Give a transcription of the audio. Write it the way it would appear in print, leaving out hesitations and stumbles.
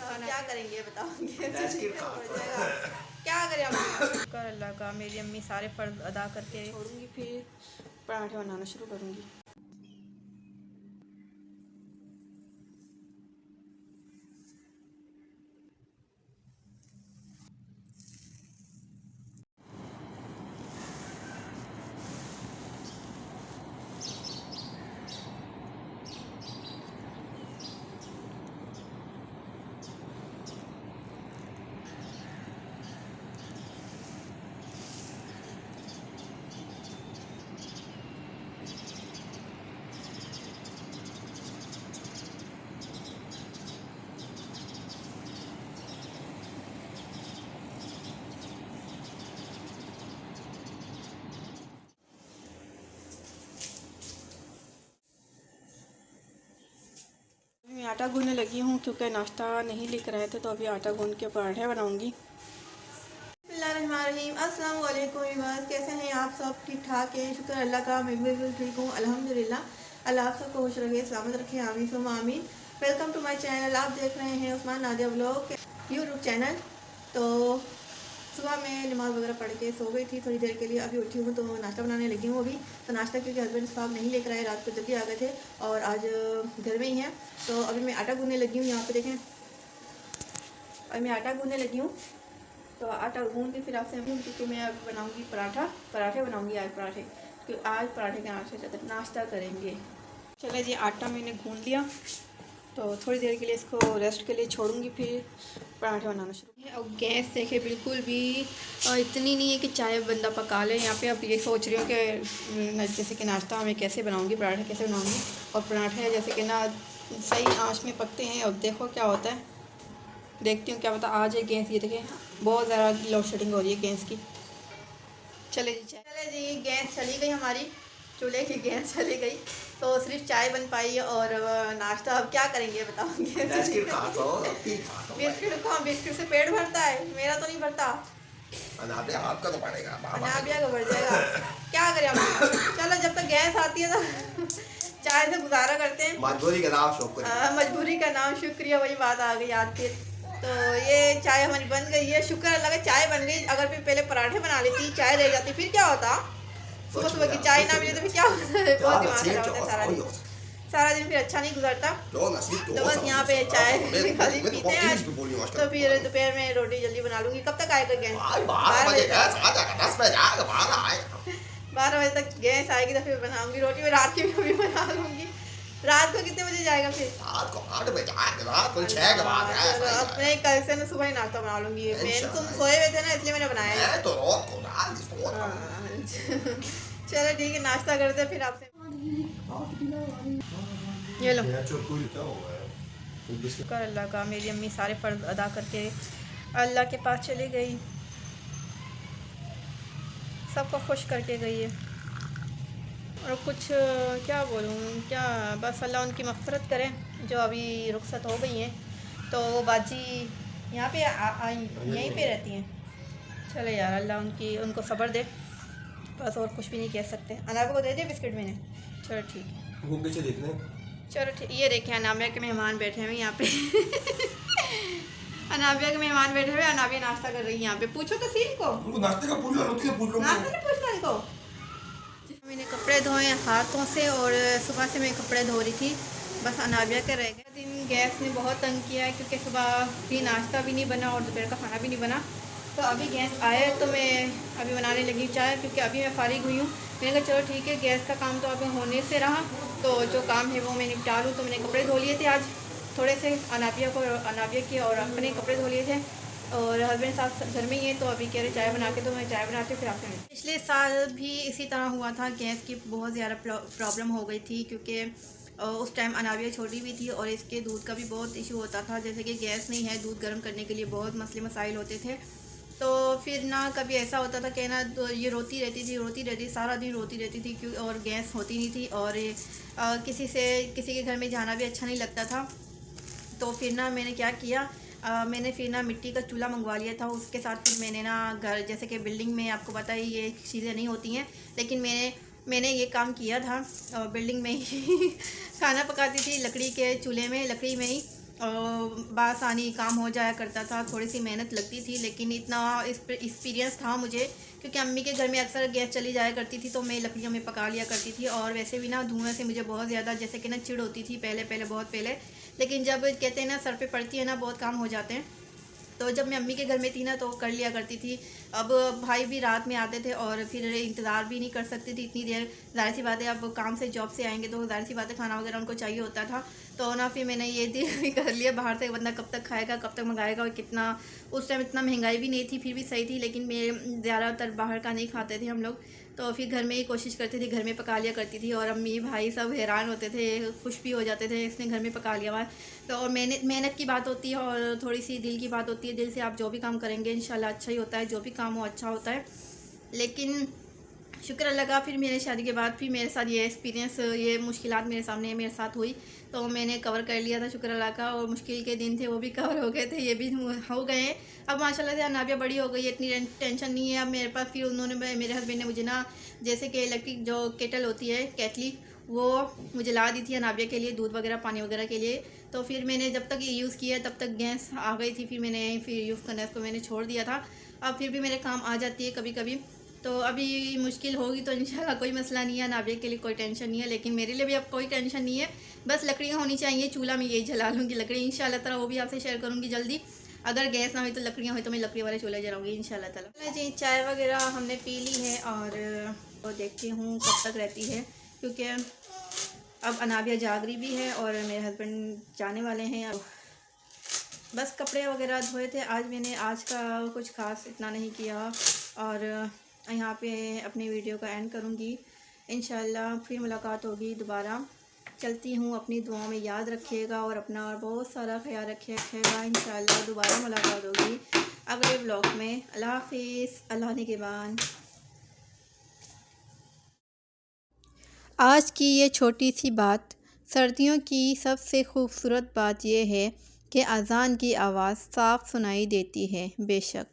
क्या करेंगे बताओगे? क्या करें हम? शुक्र अल्लाह का, मेरी अम्मी सारे फ़र्ज अदा करके छोड़ूंगी, फिर पराठे बनाना शुरू करूंगी। मैं आटा गूंदने लगी हूँ क्योंकि नाश्ता नहीं लेकर आए थे, तो अभी आटा गूंद के पराठे बनाऊंगी। बिस्मिल्लाहिर्रहमानिर्रहीम, अस्सलाम वालेकुम व्यूअर्स, कैसे हैं आप सब? ठीक ठाक है, शुक्र अल्लाह का, मैं बिल्कुल ठीक हूँ अल्हम्दुलिल्लाह। अल्लाह आप सबको खुश रखे, सलामत रखे, आमीन सुम्मा आमीन। Welcome to my channel. आप देख रहे हैं Usman Nadia vlog YouTube channel. तो सुबह मैं नमाज़ वगैरह पढ़ के सो गई थी थोड़ी देर के लिए, अभी उठी हूँ तो नाश्ता बनाने लगी हूँ अभी। तो नाश्ता क्योंकि हस्बैंड साहब नहीं लेकर आए, रात को जल्दी आ गए थे और आज घर में ही हैं। तो अभी मैं आटा गूंदने लगी हूँ, यहाँ पे देखें, अभी मैं आटा गूंदने लगी हूँ। तो आटा गूंद के फिर आपसे क्योंकि मैं अब बनाऊँगी पराठे बनाऊँगी आज पराठे, क्योंकि आज पराठे के नाश्ता करेंगे। चले जी, आटा मैंने गूंद लिया, तो थोड़ी देर के लिए इसको रेस्ट के लिए छोड़ूंगी, फिर पराठे बनाना शुरू है। और गैस देखे बिल्कुल भी इतनी नहीं है कि चाय बंदा पका ले। यहाँ पे अब ये सोच रही हूँ कि जैसे कि नाश्ता मैं कैसे बनाऊँगी, पराठे कैसे बनाऊँगी। और पराठे जैसे कि ना सही आँच में पकते हैं। अब देखो क्या होता है, देखती हूँ क्या पता आ जाए गैस। ये देखें बहुत ज़्यादा लोड शेडिंग हो रही है गैस की। चले जी गैस चली गई हमारी, चूल्हे की गैस चली गई, तो सिर्फ चाय बन पाई और नाश्ता अब क्या करेंगे बताओगे? बिस्किट को, बिस्किट से पेट भरता है, मेरा तो नहीं भरता। अनाबिया आपका तो पड़ेगा, अनाबिया का बढ़ जाएगा। क्या करें हम? चलो जब तक गैस आती है तो चाय से गुजारा करते हैं। मजबूरी का नाम शुक्रिया। मजबूरी का नाम शुक्रिया, वही बात आ गई याद फिर। तो ये चाय हमारी बन गई है, शुक्र अल्लाह का चाय बन गई। अगर फिर पहले पराठे बना लेती, चाय रह जाती, फिर क्या होता? सुबह सुबह की चाय ना मिले तो फिर क्या होता है? बहुत दिमाग खराब होता है सारा दिन फिर अच्छा नहीं गुजरता। तो बस यहाँ पे चाय खाली पीते हैं आज। तो फिर दोपहर में रोटी जल्दी बना लूँगी। कब तक आएगा गैस? 12 बजे तक गैस आएगी तो फिर बनाऊँगी रोटी। मैं रात की भी बना लूँगी। रात को कितने बजे जाएगा फिर? रात को 8 बजे जाएगा, रात को 6 के बाद। अपने कल से ना सुबह ही नाश्ता बना लूँगी। तुम सोए हुए थे ना, इसलिए मैंने बनाया है। तो रात को चलो ठीक है, नाश्ता करते फिर आपसे। ये लो, शुक्र अल्लाह का, मेरी अम्मी सारे फ़र्ज अदा करके अल्लाह के पास चली गई, सबको खुश करके गई है। और कुछ क्या बोलूँ, क्या बस अल्लाह उनकी मग़फ़िरत करे जो अभी रुखसत हो गई हैं। तो वो बाजी यहाँ पे यहीं पे रहती हैं। चलो यार, अल्लाह उनको सब्र दे, बस और कुछ भी नहीं कह सकते। अनाबिया को दे दे बिस्किट मैंने। चलो ठीक है, चलो ठीक। ये देखें अनाबिया के मेहमान बैठे हुए यहाँ पे अनाबिया के मेहमान बैठे हुए, अनाबिया नाश्ता कर रही है यहाँ पे। पूछो तो सीन को, नाश्ते का पूछ लो, नाश्ता नहीं पूछना इनको। मैंने कपड़े धोए हाथों से और सुबह से मैं कपड़े धो रही थी, बस अनाबिया के रह गए। दिन गैस ने बहुत तंग किया है क्योंकि सुबह भी नाश्ता भी नहीं बना और दोपहर का खाना भी नहीं बना। तो अभी गैस आया तो मैं अभी बनाने लगी चाय, क्योंकि अभी मैं फारिग हुई हूँ। मैंने कहा चलो ठीक है, गैस का काम तो अभी होने से रहा, तो जो काम है वो मैं निपटा लूँ। तो मैंने कपड़े धो लिए थे आज थोड़े से, अनाबिया के और अपने कपड़े धो लिए थे। और हस्बैंड साहब घर में ही है, तो अभी कह रहे चाय बना के, तो मैं चाय बनाती हूँ फिर आपसे। पिछले साल भी इसी तरह हुआ था, गैस की बहुत ज़्यादा प्रॉब्लम हो गई थी, क्योंकि उस टाइम अनाबिया छोटी भी थी और इसके दूध का भी बहुत इशू होता था। जैसे कि गैस नहीं है, दूध गर्म करने के लिए बहुत मसले मसाइल होते थे। तो फिर ना कभी ऐसा होता था कि ना तो ये रोती रहती सारा दिन रोती रहती थी, क्यों, और गैस होती नहीं थी, और किसी के घर में जाना भी अच्छा नहीं लगता था। तो फिर ना मैंने क्या किया, मैंने फिर ना मिट्टी का चूल्हा मंगवा लिया था। उसके साथ फिर मैंने ना घर, जैसे कि बिल्डिंग में आपको पता ही ये चीज़ें नहीं होती हैं, लेकिन मैंने ये काम किया था बिल्डिंग में ही खाना पकाती थी लकड़ी के चूल्हे में, लकड़ी में ही। बासानी काम हो जाया करता था, थोड़ी सी मेहनत लगती थी, लेकिन इतना एक्सपीरियंस था मुझे, क्योंकि अम्मी के घर में अक्सर गैस चली जाया करती थी तो मैं लकड़ियों में पका लिया करती थी। और वैसे भी ना धुआं से मुझे बहुत ज़्यादा जैसे कि ना चिढ़ होती थी पहले पहले, बहुत पहले, लेकिन जब कहते हैं ना सर पे पड़ती है ना बहुत काम हो जाते हैं। तो जब मैं अम्मी के घर में थी ना तो कर लिया करती थी। अब भाई भी रात में आते थे और फिर इंतज़ार भी नहीं कर सकती थी इतनी देर, ज़ाहिर सी बात है अब काम से जॉब से आएंगे तो ज़ाहिर सी बात है खाना वगैरह उनको चाहिए होता था। तो ना फिर मैंने ये भी कर लिया, बाहर से बंदा कब तक खाएगा कब तक मंगाएगा, और कितना उस टाइम इतना महंगाई भी नहीं थी, फिर भी सही थी, लेकिन मैं ज़्यादातर बाहर का नहीं खाते थे हम लोग, तो फिर घर में ही कोशिश करती थी, घर में पका लिया करती थी। और अम्मी भाई सब हैरान होते थे, खुश भी हो जाते थे इसने घर में पका लिया हुआ। तो और मेहनत की बात होती है और थोड़ी सी दिल की बात होती है, दिल से आप जो भी काम करेंगे इंशाल्लाह अच्छा ही होता है, जो भी काम हो अच्छा होता है। लेकिन शुक्र अल्लाह का, फिर मेरे शादी के बाद फिर मेरे साथ ये एक्सपीरियंस, ये मुश्किलात मेरे साथ हुई, तो मैंने कवर कर लिया था शुक्र अल्लाह का। और मुश्किल के दिन थे वो भी कवर हो गए थे, ये भी हो गए हैं। अब माशाल्लाह से अनाबिया बड़ी हो गई है, इतनी टेंशन नहीं है अब मेरे पास। फिर उन्होंने मेरे हस्बैंड ने मुझे ना जैसे कि इलेक्ट्रिक जो केटल होती है, केटली, वो मुझे ला दी थी अनाबिया के लिए, दूध वगैरह पानी वगैरह के लिए। तो फिर मैंने जब तक ये यूज़ किया तब तक गैस आ गई थी, फिर मैंने यूज़ करना इसको मैंने छोड़ दिया था। अब फिर भी मेरे काम आ जाती है कभी कभी, तो अभी मुश्किल होगी तो इंशाल्लाह कोई मसला नहीं है, नाबिया के लिए कोई टेंशन नहीं है, लेकिन मेरे लिए भी अब कोई टेंशन नहीं है। बस लकड़ियाँ होनी चाहिए, चूल्हा में यही जला लूँगी लकड़ी इंशाल्लाह ताला, वो भी आपसे शेयर करूँगी जल्दी। अगर गैस ना हुई तो लकड़ियाँ हुई तो मैं लकड़ी वाले चूल्हे जलाऊँगी इंशाल्लाह ताला। जी चाय वगैरह हमने पी ली है और देखती हूँ कब तक रहती है, क्योंकि अब अनाबिया जाग रही भी है और मेरे हस्बैंड जाने वाले हैं। अब बस कपड़े वगैरह धोए थे आज मैंने, आज का कुछ खास इतना नहीं किया। और यहाँ पे अपनी वीडियो का एंड करूँगी, इंशाल्लाह फिर मुलाकात होगी दोबारा। चलती हूँ, अपनी दुआओं में याद रखिएगा और अपना और बहुत सारा ख्याल रखिएगा। इंशाल्लाह दोबारा मुलाकात होगी अगले ब्लॉग में। अल्लाह हाफिज़, अल्लाह निगहबान। आज की ये छोटी सी बात, सर्दियों की सबसे खूबसूरत बात यह है कि अज़ान की आवाज़ साफ़ सुनाई देती है, बेशक।